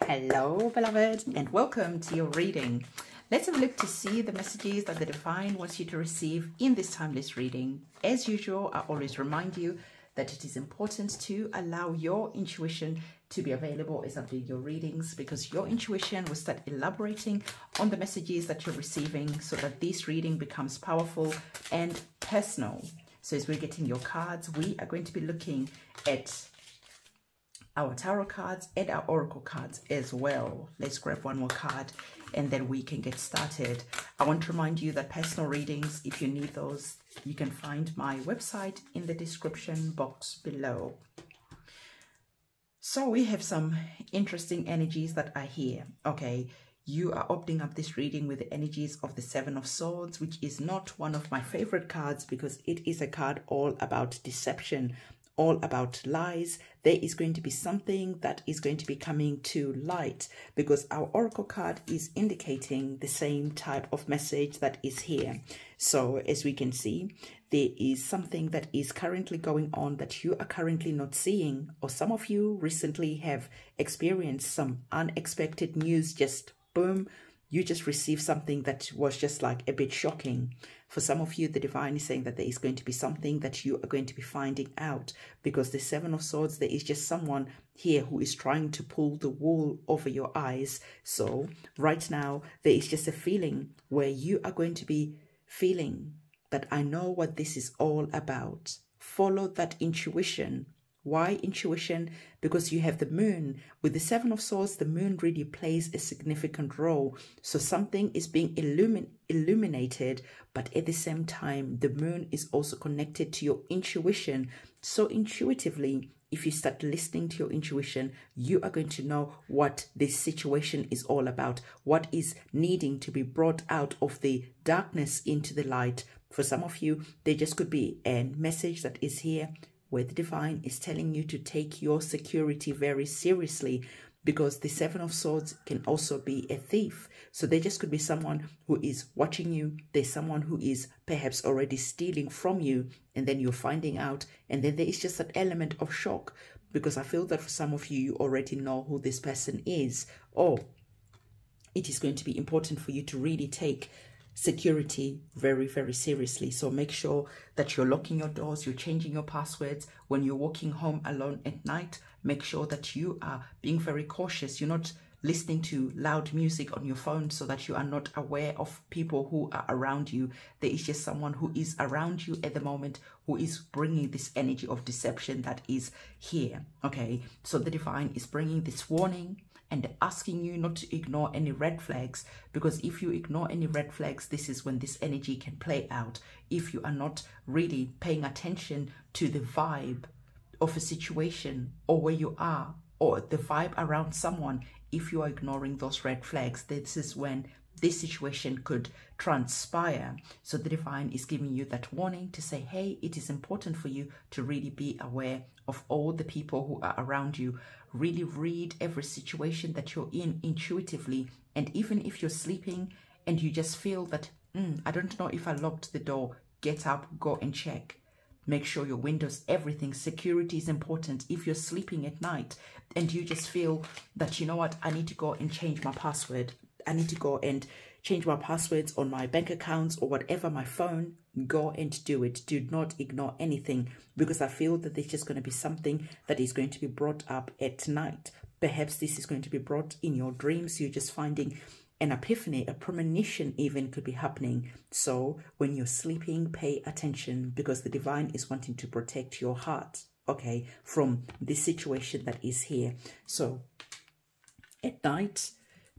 Hello, beloved, and welcome to your reading. Let's have a look to see the messages that the Divine wants you to receive in this timeless reading. As usual, I always remind you that it is important to allow your intuition to be available as I do your readings, because your intuition will start elaborating on the messages that you're receiving so that this reading becomes powerful and personal. So as we're getting your cards, we are going to be looking at our tarot cards and our oracle cards as well. Let's grab one more card and then we can get started. I want to remind you that personal readings, if you need those, you can find my website in the description box below. So we have some interesting energies that are here. Okay, you are opening up this reading with the energies of the Seven of Swords, which is not one of my favorite cards because it is a card all about deception, all about lies. There is going to be something that is going to be coming to light because our oracle card is indicating the same type of message that is here. So as we can see, there is something that is currently going on that you are currently not seeing, or some of you recently have experienced some unexpected news. Just boom, you just received something that was just like a bit shocking. For some of you, the Divine is saying that there is going to be something that you are going to be finding out, because the Seven of Swords, there is just someone here who is trying to pull the wool over your eyes. So right now, there is just a feeling where you are going to be feeling that I know what this is all about. Follow that intuition. Why intuition? Because you have the moon. With the Seven of Swords, the moon really plays a significant role. So something is being illuminated, but at the same time, the moon is also connected to your intuition. So intuitively, if you start listening to your intuition, you are going to know what this situation is all about, what is needing to be brought out of the darkness into the light. For some of you, there just could be a message that is here where the Divine is telling you to take your security very seriously, because the Seven of Swords can also be a thief. So there just could be someone who is watching you. There's someone who is perhaps already stealing from you, and then you're finding out. And then there is just that element of shock, because I feel that for some of you, you already know who this person is. Or it is going to be important for you to really take security very, very seriously. So make sure that you're locking your doors, you're changing your passwords. When you're walking home alone at night, make sure that you are being very cautious. You're not listening to loud music on your phone so that you are not aware of people who are around you. There is just someone who is around you at the moment who is bringing this energy of deception that is here. Okay, so the Divine is bringing this warning and asking you not to ignore any red flags, because if you ignore any red flags, this is when this energy can play out. If you are not really paying attention to the vibe of a situation or where you are, or the vibe around someone, if you are ignoring those red flags, this is when this situation could transpire. So the Divine is giving you that warning to say, hey, it is important for you to really be aware of all the people who are around you. Really read every situation that you're in intuitively. And even if you're sleeping and you just feel that, I don't know if I locked the door, get up, go and check. Make sure your windows, everything, security is important. If you're sleeping at night and you just feel that, you know what, I need to go and change my password. I need to go and change my passwords on my bank accounts or whatever, my phone, go and do it. Do not ignore anything, because I feel that there's just going to be something that is going to be brought up at night. Perhaps this is going to be brought in your dreams. You're just finding an epiphany, a premonition even could be happening. So when you're sleeping, pay attention, because the Divine is wanting to protect your heart, okay, from this situation that is here. So at night,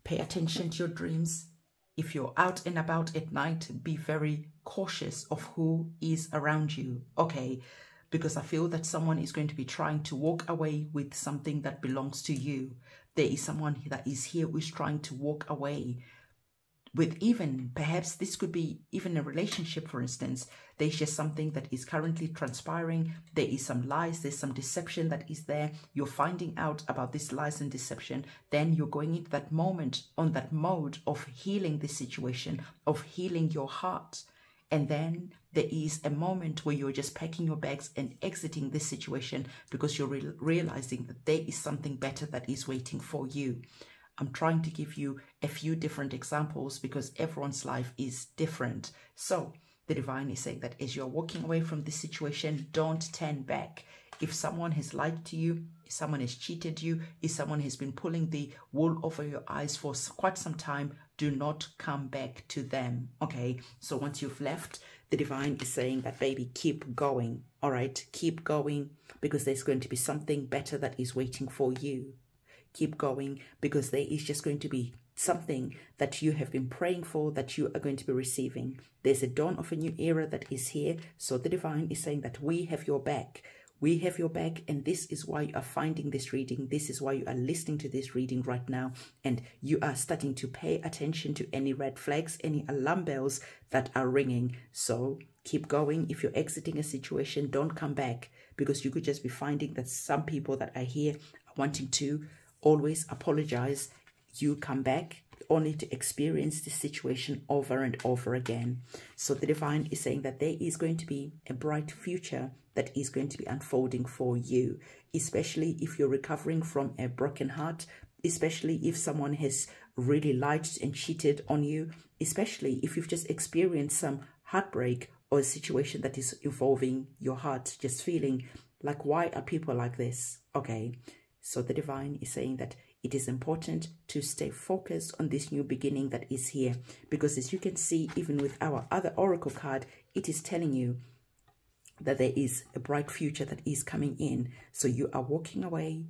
pay attention to your dreams. If you're out and about at night, be very cautious of who is around you, okay? Because I feel that someone is going to be trying to walk away with something that belongs to you. There is someone that is here who is trying to walk away with, even perhaps this could be even a relationship, for instance. There's just something that is currently transpiring. There is some lies, there's some deception that is there. You're finding out about this lies and deception. Then you're going into that moment, on that mode of healing the situation, of healing your heart. And then there is a moment where you're just packing your bags and exiting this situation because you're realizing that there is something better that is waiting for you. I'm trying to give you a few different examples because everyone's life is different. So the divine is saying that as you're walking away from this situation, don't turn back. If someone has lied to you, if someone has cheated you, if someone has been pulling the wool over your eyes for quite some time, do not come back to them. Okay, so once you've left, the divine is saying that, baby, keep going. All right, keep going, because there's going to be something better that is waiting for you. Keep going, because there is just going to be something that you have been praying for that you are going to be receiving. There's a dawn of a new era that is here. So the divine is saying that we have your back. We have your back, and this is why you are finding this reading. This is why you are listening to this reading right now, and you are starting to pay attention to any red flags, any alarm bells that are ringing. So keep going. If you're exiting a situation, don't come back, because you could just be finding that some people that are here are wanting to always apologize. You come back only to experience this situation over and over again. So the divine is saying that there is going to be a bright future that is going to be unfolding for you, especially if you're recovering from a broken heart, especially if someone has really lied and cheated on you, especially if you've just experienced some heartbreak or a situation that is involving your heart, just feeling like, why are people like this? Okay, so the divine is saying that it is important to stay focused on this new beginning that is here, because as you can see, even with our other oracle card, it is telling you that there is a bright future that is coming in. So you are walking away,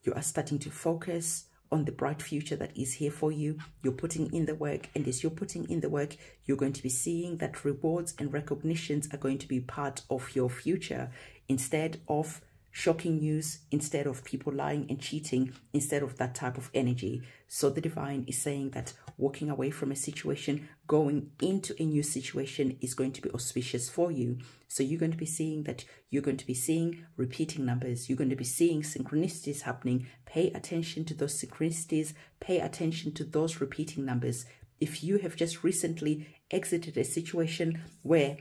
you are starting to focus on the bright future that is here for you. You're putting in the work, and as you're putting in the work, you're going to be seeing that rewards and recognitions are going to be part of your future, instead of shocking news, instead of people lying and cheating, instead of that type of energy. So the divine is saying that walking away from a situation, going into a new situation is going to be auspicious for you. So you're going to be seeing that you're going to be seeing repeating numbers. You're going to be seeing synchronicities happening. Pay attention to those synchronicities. Pay attention to those repeating numbers. If you have just recently exited a situation where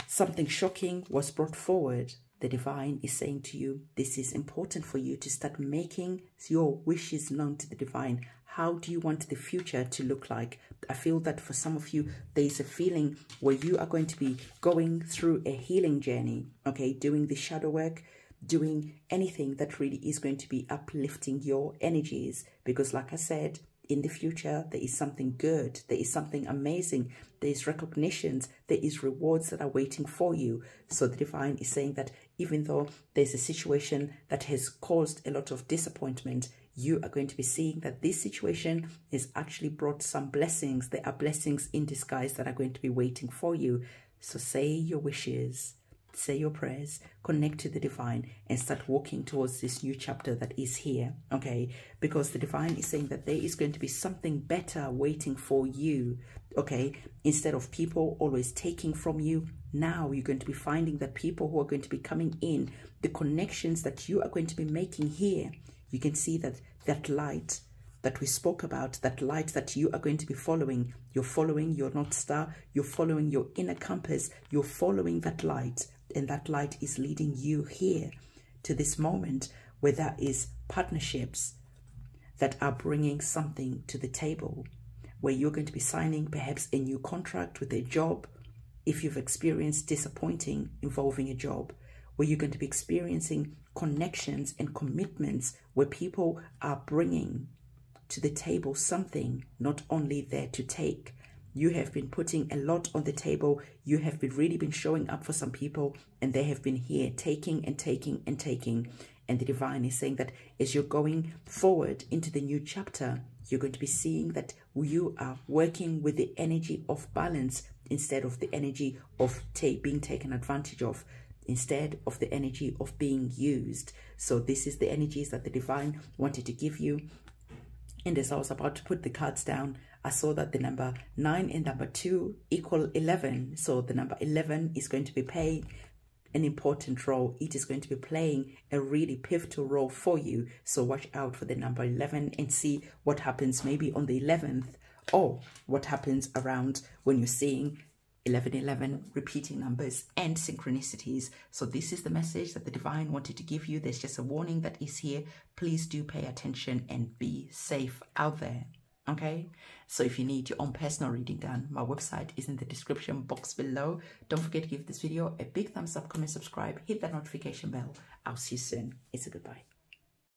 something shocking was brought forward, the divine is saying to you, this is important for you to start making your wishes known to the divine. How do you want the future to look like? I feel that for some of you, there is a feeling where you are going to be going through a healing journey, okay, doing the shadow work, doing anything that really is going to be uplifting your energies. Because like I said, in the future, there is something good. There is something amazing. There is recognitions. There is rewards that are waiting for you. So the divine is saying that even though there's a situation that has caused a lot of disappointment, you are going to be seeing that this situation has actually brought some blessings. There are blessings in disguise that are going to be waiting for you. So say your wishes, say your prayers, connect to the divine, and start walking towards this new chapter that is here, okay? Because the divine is saying that there is going to be something better waiting for you, okay? Instead of people always taking from you, now you're going to be finding that people who are going to be coming in, the connections that you are going to be making here, you can see that that light that we spoke about, that light that you are going to be following, you're following your North Star, you're following your inner compass, you're following that light, and that light is leading you here to this moment where there is partnerships that are bringing something to the table, where you're going to be signing perhaps a new contract with a job, if you've experienced disappointing involving a job, where you're going to be experiencing connections and commitments where people are bringing to the table something, not only there to take. You have been putting a lot on the table. You have been really been showing up for some people, and they have been here taking and taking and taking. And the divine is saying that as you're going forward into the new chapter, you're going to be seeing that you are working with the energy of balance instead of the energy of being taken advantage of, instead of the energy of being used. So this is the energies that the divine wanted to give you. And as I was about to put the cards down, I saw that the number 9 and number 2 equal 11. So the number 11 is going to be playing an important role. It is going to be playing a really pivotal role for you. So watch out for the number 11 and see what happens maybe on the 11th, or what happens around when you're seeing 1111, repeating numbers, and synchronicities. So this is the message that the divine wanted to give you. There's just a warning that is here. Please do pay attention and be safe out there. Okay, so if you need your own personal reading done, my website is in the description box below. Don't forget to give this video a big thumbs up, comment, subscribe, hit that notification bell. I'll see you soon. It's a goodbye.